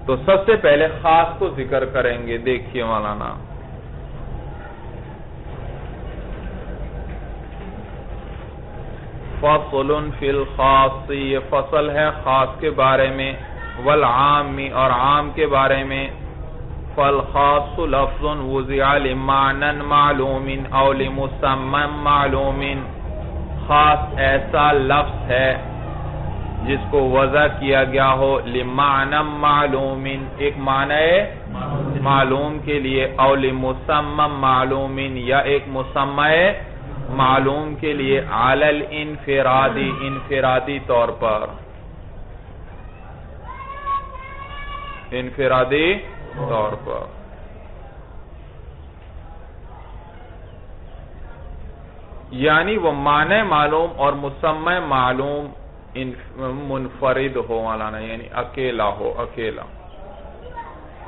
تو سب سے پہلے خاص کو ذکر کریں گے. دیکھیے مولانا فصل فی الخاص، یہ فصل ہے خاص کے بارے میں، والعام اور عام کے بارے میں. فالخاص لفظ وضع لمعنى معلوم او لمسمى معلوم، خاص ایسا لفظ ہے جس کو وضع کیا گیا ہو لمعنى معلوم، ایک معنی معلوم کے لیے، او لمسمى معلوم، یا ایک مسمى معلوم کے لیے، علی الانفرادی، انفرادی طور پر، انفرادی طور پر. یعنی وہ معنی معلوم اور مسمى معلوم منفرد ہو مولانا، یعنی اکیلا ہو، اکیلا.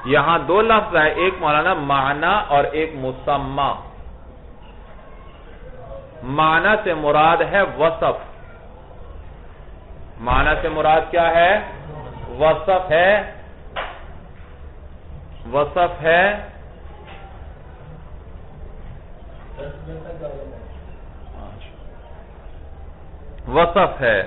یہاں دو لفظ ہے، ایک مولانا معنی اور ایک مسمى. معنی سے مراد ہے وصف، معنی سے مراد کیا ہے؟ وصف ہے، وصف ہے وصف ہے.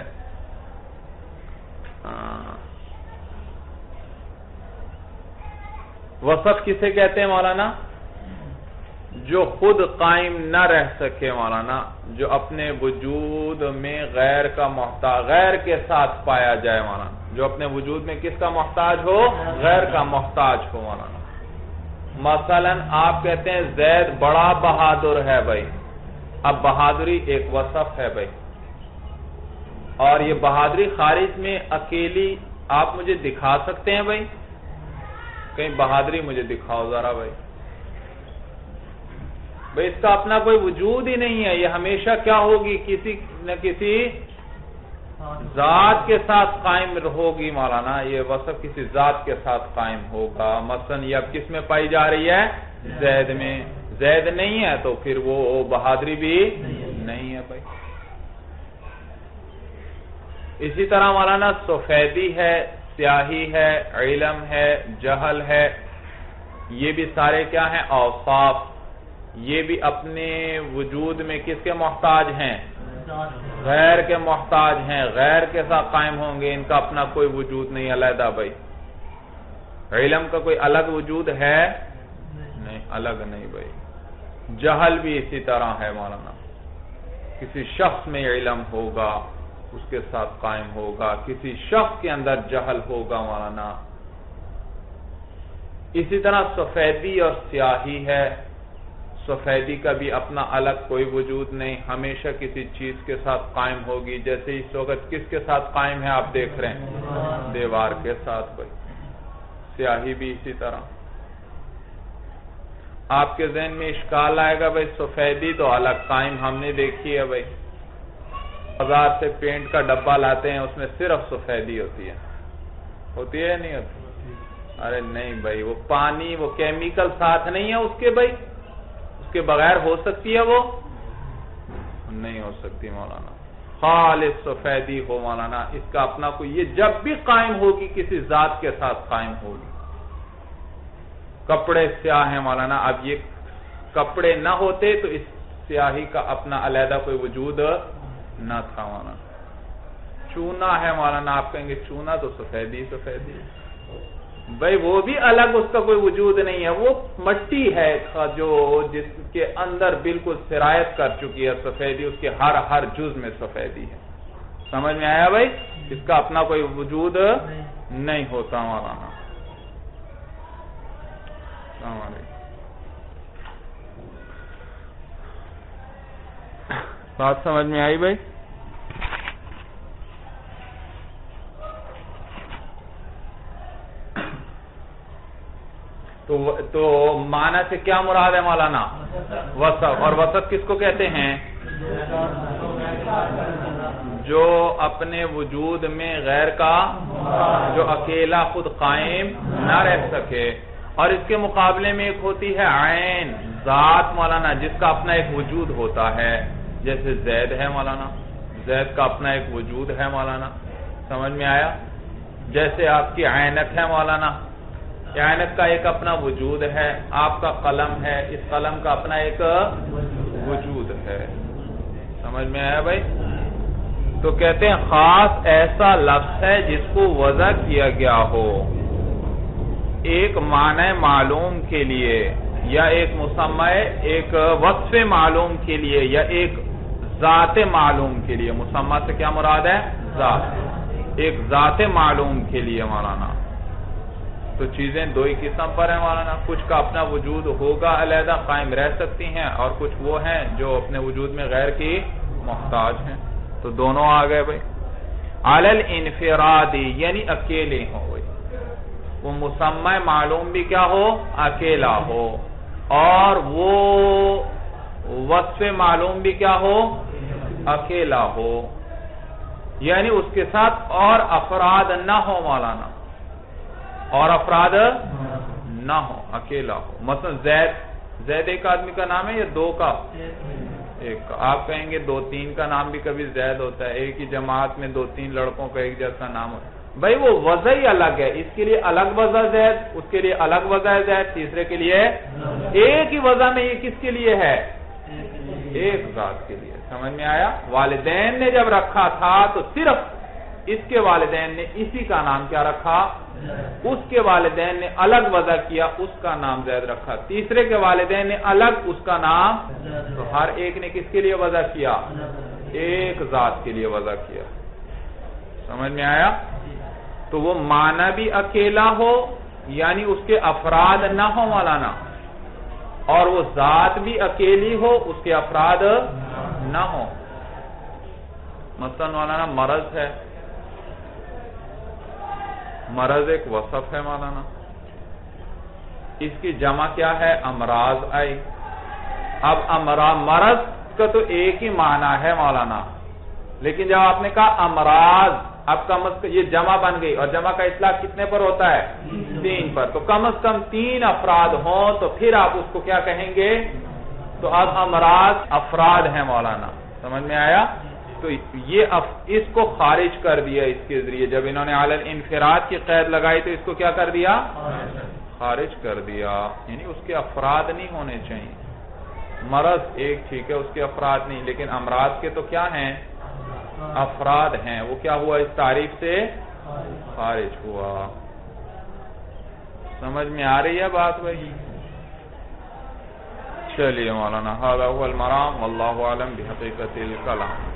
وصف کسے کہتے ہیں مولانا؟ جو خود قائم نہ رہ سکے مولانا، جو اپنے وجود میں غیر کا محتاج، غیر کے ساتھ پایا جائے مولانا، جو اپنے وجود میں کس کا محتاج ہو؟ غیر کا محتاج ہو مولانا. مثلا آپ کہتے ہیں زید بڑا بہادر ہے بھائی، اب بہادری ایک وصف ہے بھائی، اور یہ بہادری خارج میں اکیلی آپ مجھے دکھا سکتے ہیں بھائی؟ کہیں بہادری مجھے دکھاؤ ذرا بھائی. بھئی اس کا اپنا کوئی وجود ہی نہیں ہے، یہ ہمیشہ کیا ہوگی؟ کسی نہ کسی ذات کے ساتھ قائم ہوگی مولانا. یہ وصف کسی ذات کے ساتھ قائم ہوگا. مثلا یہ اب کس میں پائی جا رہی ہے؟ زید میں. زید نہیں ہے تو پھر وہ بہادری بھی نہیں ہے بھائی. اسی طرح مولانا سفیدی ہے، سیاہی ہے، علم ہے، جہل ہے، یہ بھی سارے کیا ہیں؟ اوصاف. یہ بھی اپنے وجود میں کس کے محتاج ہیں؟ غیر کے محتاج ہیں، غیر کے ساتھ قائم ہوں گے، ان کا اپنا کوئی وجود نہیں علیحدہ بھائی. علم کا کوئی الگ وجود ہے؟ نہیں، الگ نہیں بھائی. جہل بھی اسی طرح ہے مولانا، کسی شخص میں علم ہوگا اس کے ساتھ قائم ہوگا، کسی شخص کے اندر جہل ہوگا مولانا. اسی طرح سفیدی اور سیاہی ہے، سفیدی کا بھی اپنا الگ کوئی وجود نہیں، ہمیشہ کسی چیز کے ساتھ قائم ہوگی. جیسے اس وقت کس کے ساتھ قائم ہے آپ دیکھ رہے ہیں؟ دیوار کے ساتھ بھائی. سیاہی بھی اسی طرح. آپ کے ذہن میں اشکال آئے گا بھائی سفیدی تو الگ قائم ہم نے دیکھی ہے بھائی، بازار سے پینٹ کا ڈبہ لاتے ہیں اس میں صرف سفیدی ہوتی ہے، ہوتی ہے یا نہیں ہوتی؟ ارے نہیں بھائی، وہ پانی، وہ کیمیکل ساتھ نہیں ہے اس کے بھائی، اس کے بغیر ہو سکتی ہے؟ وہ نہیں ہو سکتی مولانا. خالص سفیدی ہو مولانا، اس کا اپنا کوئی، یہ جب بھی قائم ہوگی کسی ذات کے ساتھ قائم ہوگی. کپڑے سیاہ ہیں مولانا، اب یہ کپڑے نہ ہوتے تو اس سیاہی کا اپنا علیحدہ کوئی وجود نہ تھا مولانا. چونا ہے مولانا، آپ کہیں گے چونا تو سفیدی سفیدی بھائی، وہ بھی الگ اس کا کوئی وجود نہیں ہے، وہ مٹی ہے جو جس کے اندر بالکل سرایت کر چکی ہے سفیدی، اس کے ہر جز میں سفیدی ہے. سمجھ میں آیا بھائی؟ اس کا اپنا کوئی وجود نہیں ہوتا مولانا. السلام علیکم. بات سمجھ میں آئی بھائی؟ تو معنی سے کیا مراد ہے مولانا؟ وصف. اور وصف کس کو کہتے ہیں؟ جو اپنے وجود میں غیر کا، جو اکیلا خود قائم نہ رہ سکے. اور اس کے مقابلے میں ایک ہوتی ہے عین، ذات مولانا، جس کا اپنا ایک وجود ہوتا ہے. جیسے زید ہے مولانا، زید کا اپنا ایک وجود ہے مولانا. سمجھ میں آیا؟ جیسے آپ کی عینک ہے مولانا، عینک کا ایک اپنا وجود ہے، آپ کا قلم ہے، اس قلم کا اپنا ایک وجود ہے. سمجھ میں آیا بھائی؟ تو کہتے ہیں خاص ایسا لفظ ہے جس کو وضع کیا گیا ہو ایک معنی معلوم کے لیے، یا ایک مسمى ایک وصف معلوم کے لیے، یا ایک ذات معلوم کے لیے. مسمى سے کیا مراد ہے؟ ذات. ایک ذات معلوم کے لیے مولانا. تو چیزیں دو ہی قسم پر ہیں مولانا. کچھ کا اپنا وجود ہوگا علیحدہ، قائم رہ سکتی ہیں، اور کچھ وہ ہیں جو اپنے وجود میں غیر کی محتاج ہیں. تو دونوں آ گئے بھائی. علی الانفرادی یعنی اکیلے ہوں بھائی. وہ مسمى معلوم بھی کیا ہو؟ اکیلا ہو. اور وہ وصف معلوم بھی کیا ہو؟ اکیلا ہو. یعنی اس کے ساتھ اور افراد نہ ہو مولانا، اور افراد نہ ہو، اکیلا ہو. مثلا زید ایک آدمی کا نام ہے یا دو کا؟ ایک کا. آپ کہیں گے دو تین کا نام بھی کبھی زید ہوتا ہے. ایک ہی جماعت میں دو تین لڑکوں کا ایک جیسا نام ہوتا ہے. بھائی وہ وضع ہی الگ ہے. اس کے لیے الگ وضع زید، اس کے لیے الگ وضع زید، تیسرے کے لیے ایک ہی وضع میں. یہ کس کے لیے ہے؟ ایک ذات کے لیے. سمجھ میں آیا؟ والدین نے جب رکھا تھا تو صرف اس کے والدین نے اسی کا نام کیا رکھا؟ اس کے والدین نے الگ وضع کیا، اس کا نام زید رکھا. تیسرے کے والدین نے الگ اس کا نام. تو ہر ایک نے کس کے لیے وضع کیا؟ ایک ذات کے لیے وضع کیا. سمجھ میں آیا؟ تو وہ معنی بھی اکیلا ہو، یعنی اس کے افراد نہ ہو مولانا، اور وہ ذات بھی اکیلی ہو، اس کے افراد نہ ہو. مثلا مولانا مرض ہے. مرض ایک وصف ہے مولانا. اس کی جمع کیا ہے؟ امراض آئی. اب مرض کا تو ایک ہی معنی ہے مولانا، لیکن جب آپ نے کہا امراض، اب یہ جمع بن گئی، اور جمع کا اطلاق کتنے پر ہوتا ہے؟ تین پر. تو کم از کم تین افراد ہوں تو پھر آپ اس کو کیا کہیں گے؟ تو اب امراض افراد ہیں مولانا. سمجھ میں آیا؟ تو یہ اس کو خارج کر دیا اس کے ذریعے. جب انہوں نے علی الانفراد کی قید لگائی تو اس کو کیا کر دیا؟ خارج کر دیا. یعنی اس کے افراد نہیں ہونے چاہیے. مرض ایک ٹھیک ہے، اس کے افراد نہیں، لیکن امراض کے تو کیا ہیں؟ افراد ہیں. وہ کیا ہوا؟ اس تعریف سے خارج ہوا. سمجھ میں آ رہی ہے بات بھائی؟ چلیے مولانا، هذا هو المرام والله اعلم بحقیقت الکلام.